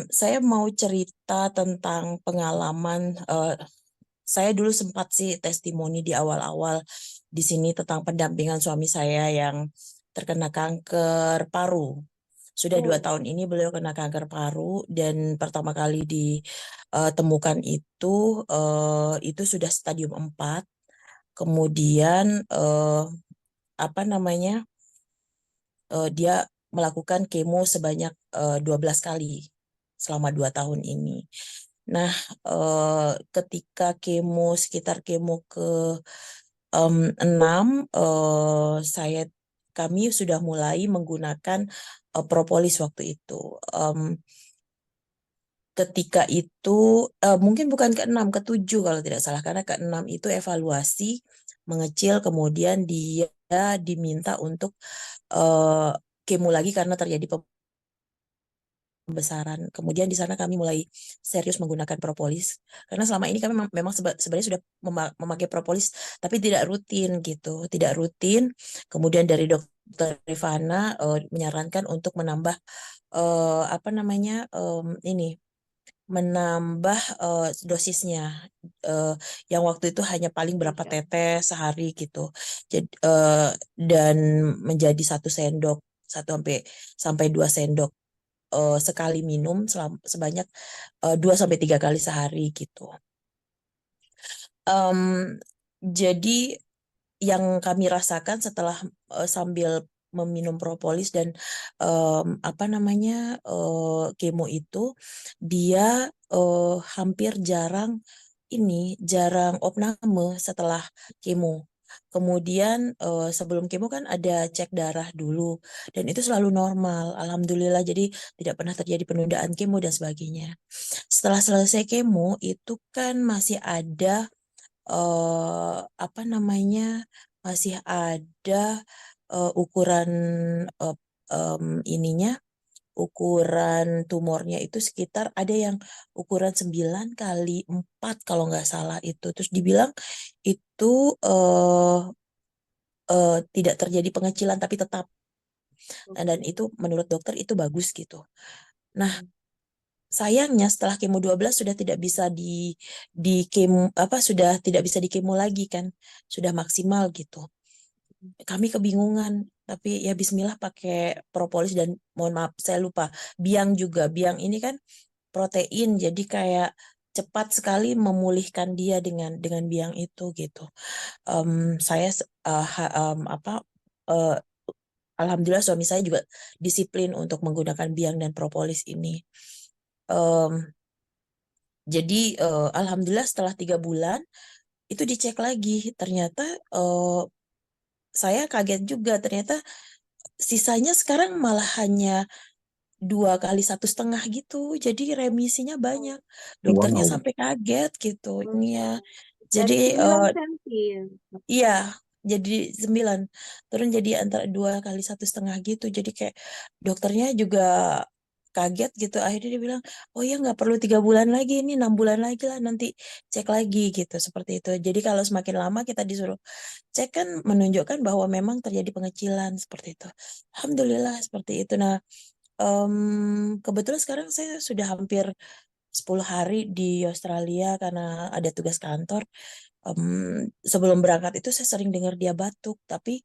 Saya mau cerita tentang pengalaman. Saya dulu sempat sih testimoni di awal-awal di sini tentang pendampingan suami saya yang terkena kanker paru. Sudah 2 tahun ini beliau kena kanker paru dan pertama kali ditemukan itu sudah stadium 4. Kemudian apa namanya dia melakukan kemo sebanyak 12 kali selama 2 tahun ini. Nah, ketika sekitar kemo ke-6, kami sudah mulai menggunakan propolis waktu itu. Ketika itu mungkin bukan ke-6, ke-7 kalau tidak salah, karena ke-6 itu evaluasi mengecil, kemudian dia diminta untuk eh, kemo lagi karena terjadi pembesaran. Kemudian di sana kami mulai serius menggunakan propolis karena selama ini kami memang sebenarnya sudah memakai propolis tapi tidak rutin gitu, tidak rutin. Kemudian dari dokter Rifana menyarankan untuk menambah apa namanya ini menambah dosisnya, eh, yang waktu itu hanya paling berapa Iya. tetes sehari gitu. Jadi dan menjadi 1 sendok, 1 sampai 2 sendok sekali minum sebanyak 2 sampai 3 kali sehari gitu. Em, jadi yang kami rasakan setelah sambil meminum propolis dan apa namanya kemo itu, dia hampir jarang opname setelah kemo. Kemudian sebelum kemo kan ada cek darah dulu dan itu selalu normal, alhamdulillah. Jadi tidak pernah terjadi penundaan kemo dan sebagainya. Setelah selesai kemo itu kan masih ada apa namanya masih ada ukuran eh, ininya, ukuran tumornya itu sekitar ada yang ukuran 9 kali 4 kalau nggak salah itu. Terus dibilang itu tidak terjadi pengecilan tapi tetap. Dan Oke. itu menurut dokter itu bagus gitu. Nah, sayangnya setelah kemo 12 sudah tidak bisa di kemo apa sudah tidak bisa di kemo lagi kan. Sudah maksimal gitu. Kami kebingungan, tapi ya bismillah pakai propolis dan mohon maaf saya lupa, biang juga. Biang ini kan protein jadi kayak cepat sekali memulihkan dia dengan biang itu gitu. Saya apa eh, alhamdulillah suami saya juga disiplin untuk menggunakan biang dan propolis ini. Em, jadi alhamdulillah setelah 3 bulan itu dicek lagi, ternyata eh, saya kaget juga, ternyata sisanya sekarang malah hanya 2 kali 1,5 gitu. Jadi remisinya Oh, banyak. Dokternya Wow. sampai kaget gitu. Iya. Jadi dari 9 cm. iya, jadi 9. Turun jadi antara 2 kali 1,5 gitu. Jadi kayak dokternya juga kaget gitu. Akhirnya dia bilang, oh ya nggak perlu 3 bulan lagi, ini 6 bulan lagi lah nanti cek lagi gitu. Seperti itu. Jadi kalau semakin lama kita disuruh cek kan menunjukkan bahwa memang terjadi pengecilan seperti itu. Alhamdulillah seperti itu. Nah, kebetulan sekarang saya sudah hampir 10 hari di Australia karena ada tugas kantor. Sebelum berangkat itu saya sering dengar dia batuk, tapi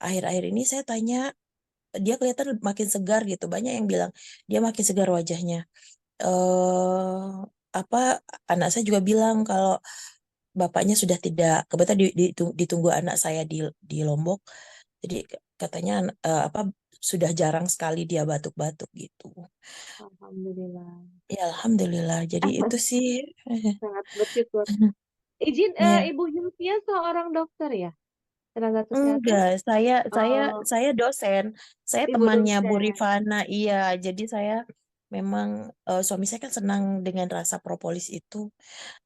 akhir-akhir ini saya tanya, dia kelihatan makin segar gitu. Banyak yang bilang dia makin segar wajahnya. eh Apa anak saya juga bilang kalau bapaknya sudah tidak, kebetulan ditunggu anak saya di Lombok. Jadi katanya apa sudah jarang sekali dia batuk-batuk gitu. Alhamdulillah. Ya alhamdulillah. Jadi itu sih. Sangat bersyukur. Izin, Ya. Ibu Yulfia seorang dokter ya? Tenaga kesehatan? Enggak, saya saya Oh, saya dosen. Saya Ibu temannya Bu dosen. Rifana. Iya, jadi saya memang suami saya kan senang dengan rasa propolis itu.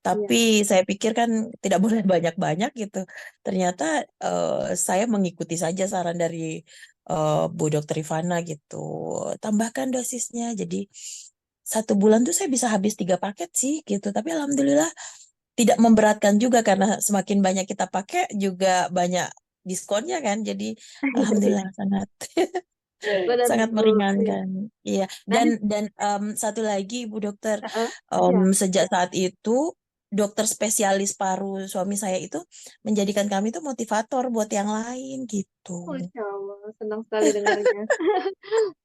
Tapi Iya. saya pikir kan tidak boleh banyak-banyak gitu. Ternyata saya mengikuti saja saran dari Bu Dokter Rifana gitu. Tambahkan dosisnya. Jadi 1 bulan tuh saya bisa habis 3 paket sih gitu. Tapi alhamdulillah tidak memberatkan juga karena semakin banyak kita pakai juga banyak diskonnya kan. Jadi alhamdulillah sangat. Benar Sangat betul sih. meringankan. Iya. Nah, Dan satu lagi Bu Dokter, ya. sejak saat itu dokter spesialis paru suami saya itu menjadikan kami itu motivator buat yang lain gitu. Masya Allah, senang sekali dengarnya.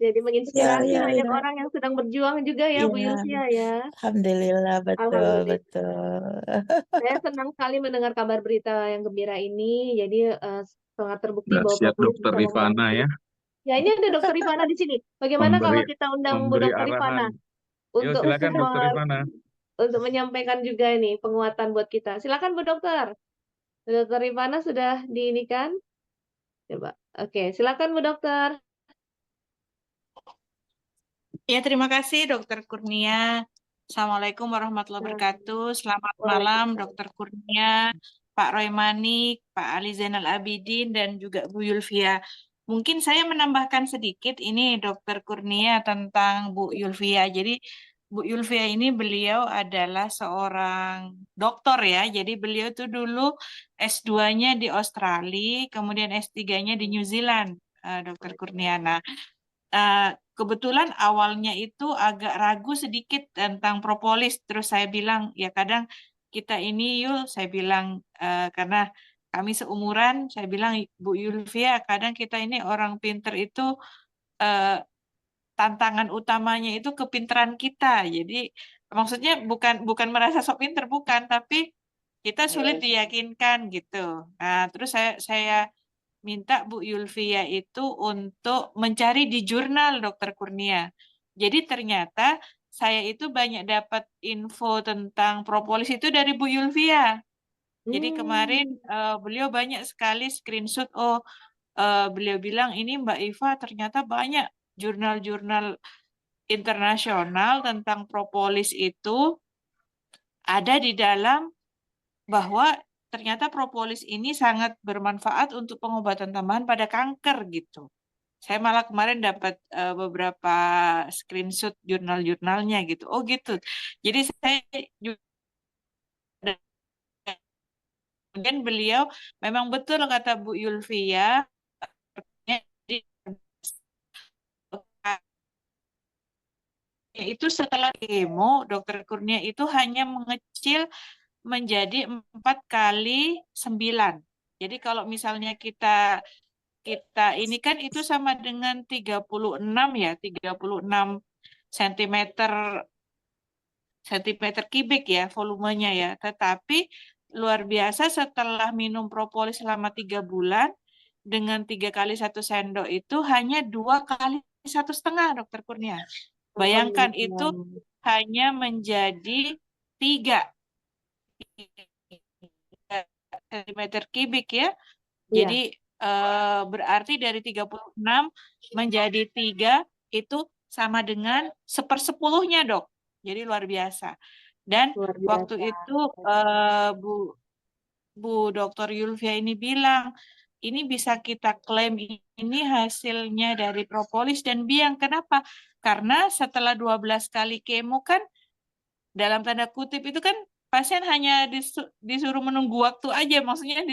Jadi Ya, menginspirasi ya, banyak ya. orang yang sedang berjuang juga ya, Bu Iya, Yulfia ya. Alhamdulillah, betul, Alhamdulillah. betul. Saya senang sekali mendengar kabar berita yang gembira ini. Jadi sangat terbukti Nggak bahwa siap propolis Dokter bisa Rifana membantu. ya, Ya, ini ada Dokter Rifana di sini. Bagaimana memberi kalau kita undang Bu memberi Dokter arahan. Rifana Yo untuk silakan Dokter Rifana. untuk menyampaikan juga ini penguatan buat kita. Silakan Bu Dokter. Bu Dokter Rifana sudah diinikan? Coba. Oke, silakan Bu Dokter. Ya, terima kasih Dokter Kurnia. Assalamualaikum warahmatullahi Nah, wabarakatuh. Selamat malam waalaikumsalam. Dokter Kurnia, Pak Roy Manik, Pak Ali Zainal Abidin, dan juga Bu Yulvia. Mungkin saya menambahkan sedikit ini Dokter Kurnia tentang Bu Yulvia. Jadi Bu Yulvia ini beliau adalah seorang dokter ya. Jadi beliau itu dulu S2-nya di Australia, kemudian S3-nya di New Zealand, Dokter Kurnia. Nah, eh, kebetulan awalnya itu agak ragu sedikit tentang propolis. Terus saya bilang, ya kadang kita ini yuk, saya bilang, karena kami seumuran, saya bilang, Bu Yulvia, kadang kita ini orang pinter itu eh, tantangan utamanya itu kepinteran kita. Jadi maksudnya bukan bukan merasa sok pinter, bukan, tapi kita sulit diyakinkan gitu. Nah, terus saya minta Bu Yulvia itu untuk mencari di jurnal Dokter Kurnia. Jadi ternyata saya itu banyak dapat info tentang propolis itu dari Bu Yulvia. Jadi kemarin Hmm, beliau banyak sekali screenshot. Oh, beliau bilang ini Mbak Iva ternyata banyak jurnal-jurnal internasional tentang propolis itu ada di dalam bahwa ternyata propolis ini sangat bermanfaat untuk pengobatan tambahan pada kanker gitu. Saya malah kemarin dapat beberapa screenshot jurnal-jurnalnya gitu. Oh gitu. Jadi saya juga kemudian beliau memang betul kata Bu Yulvia di itu setelah kemo dokter Kurnia itu hanya mengecil menjadi 4 kali 9. Jadi kalau misalnya kita kita ini kan itu sama dengan 36 ya, 36 sentimeter sentimeter kubik ya volumenya ya. Tetapi luar biasa setelah minum propolis selama 3 bulan dengan 3 kali 1 sendok itu hanya 2 kali 1,5 Dokter Kurnia. Bayangkan itu Alhamdulillah. hanya menjadi 3 sentimeter kubik ya. Jadi Iya, berarti dari 36 menjadi 3 itu sama dengan 1/10-nya, Dok. Jadi luar biasa. Dan luar waktu biasa. itu Bu Bu Dr. Yulvia ini bilang, ini bisa kita klaim ini hasilnya dari propolis dan biang. Kenapa? Karena setelah 12 kali kemo kan dalam tanda kutip itu kan pasien hanya disuruh menunggu waktu aja, maksudnya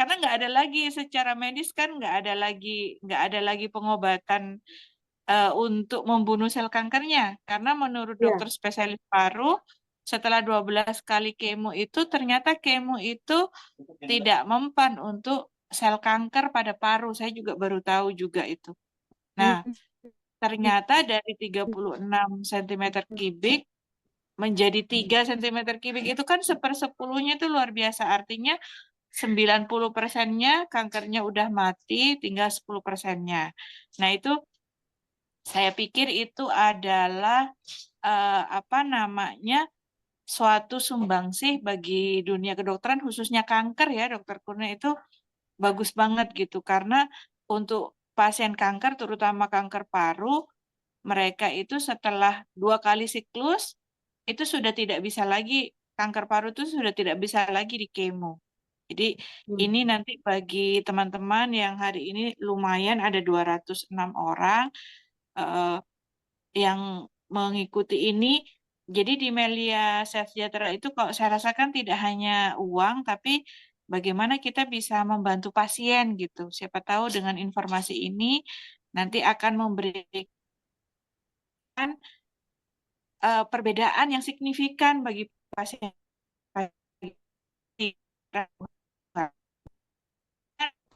karena nggak ada lagi secara medis kan nggak ada lagi pengobatan untuk membunuh sel kankernya. Karena menurut Iya, dokter spesialis paru, setelah 12 kali kemo itu ternyata kemo itu tidak mempan untuk sel kanker pada paru. Saya juga baru tahu juga itu. Nah, hmm, ternyata dari 36 sentimeter kubik menjadi 3 sentimeter kubik itu kan 1/10-nya itu luar biasa. Artinya 90%-nya kankernya udah mati, tinggal 10%-nya. Nah, itu saya pikir itu adalah apa namanya suatu sumbangsih bagi dunia kedokteran khususnya kanker ya Dokter Kurnia itu bagus banget gitu karena untuk pasien kanker terutama kanker paru mereka itu setelah 2 kali siklus itu sudah tidak bisa lagi kanker paru itu sudah tidak bisa lagi di kemo. Jadi ini hmm, nanti bagi teman-teman yang hari ini lumayan ada 206 orang eh, yang mengikuti ini. Jadi di Melia Sejahtera itu kalau saya rasakan tidak hanya uang, tapi bagaimana kita bisa membantu pasien gitu. Siapa tahu dengan informasi ini nanti akan memberikan perbedaan yang signifikan bagi pasien.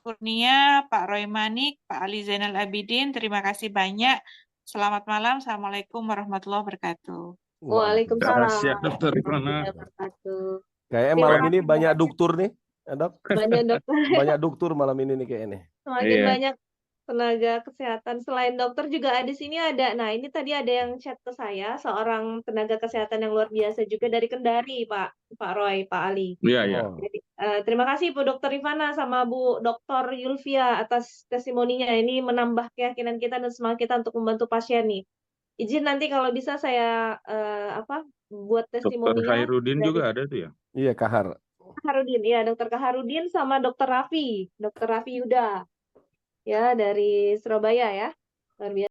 Kurnia, Pak Roy Manik, Pak Ali Zainal Abidin, terima kasih banyak. Selamat malam. Assalamualaikum warahmatullahi wabarakatuh. Waalaikumsalam Siap, Dokter Rifana. warahmatullahi wabarakatuh. Kayaknya Terima malam ini kasih banyak banyak. dokter nih, ya, Dok. Banyak dokter. Banyak dokter malam ini nih kayaknya. Semakin Iya. banyak tenaga kesehatan. Selain dokter juga di sini ada. Nah, ini tadi ada yang chat ke saya, seorang tenaga kesehatan yang luar biasa juga dari Kendari, Pak Roy, Pak Ali. Iya, iya. Oh, Jadi, terima kasih Bu Dokter Rifana sama Bu Dokter Yulvia atas testimoninya. Ini menambah keyakinan kita dan semangat kita untuk membantu pasien nih. Izin nanti kalau bisa saya buat Dokter testimoninya Khairuddin dari juga ada tuh ya. iya Kahar. Kaharudin, ya Dokter Kaharudin sama Dokter Raffi Yuda, ya dari Surabaya ya, luar biasa.